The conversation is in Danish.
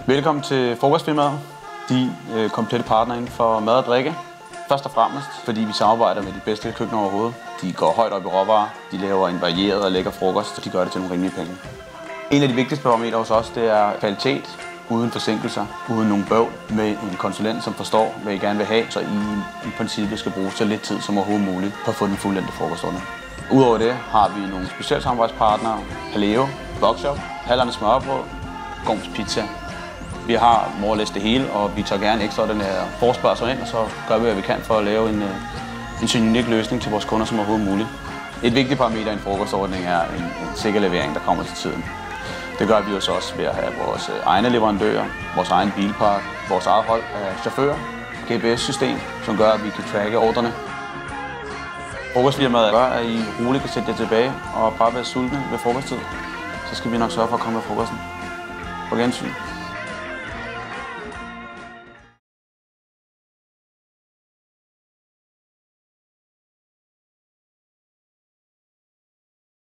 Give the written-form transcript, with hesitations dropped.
Velkommen til Frokostfirmaet, din komplette partner inden for mad og drikke. Først og fremmest, fordi vi samarbejder med de bedste køkkener overhovedet. De går højt op i råvarer, de laver en varieret og lækker frokost, og de gør det til nogle rimelige penge. En af de vigtigste parametre hos os, det er kvalitet, uden forsinkelser, uden nogen bøvl, med en konsulent, som forstår, hvad I gerne vil have, så I princippet skal bruge så lidt tid som overhovedet muligt på at få den fuldendte frokostordning. Udover det har vi nogle specielle samarbejdspartnere, Paleo, Boxshop, Hallerne Smørrebrød, Gorms Pizza. Vi har more det hele, og vi tager gerne ekstra den her forespørgsel ind, og så gør vi, hvad vi kan for at lave en så unik løsning til vores kunder som overhovedet muligt. Et vigtigt parameter i en frokostordning er en sikker levering, der kommer til tiden. Det gør vi jo så også ved at have vores egne leverandører, vores egen bilpark, vores eget hold af chauffører, GPS-system, som gør, at vi kan tracke ordrene. Frokostfirmaet gør, at I roligt kan sætte jer tilbage og bare være sultne ved frokosttid. Så skal vi nok sørge for at komme med frokosten. På gensyn.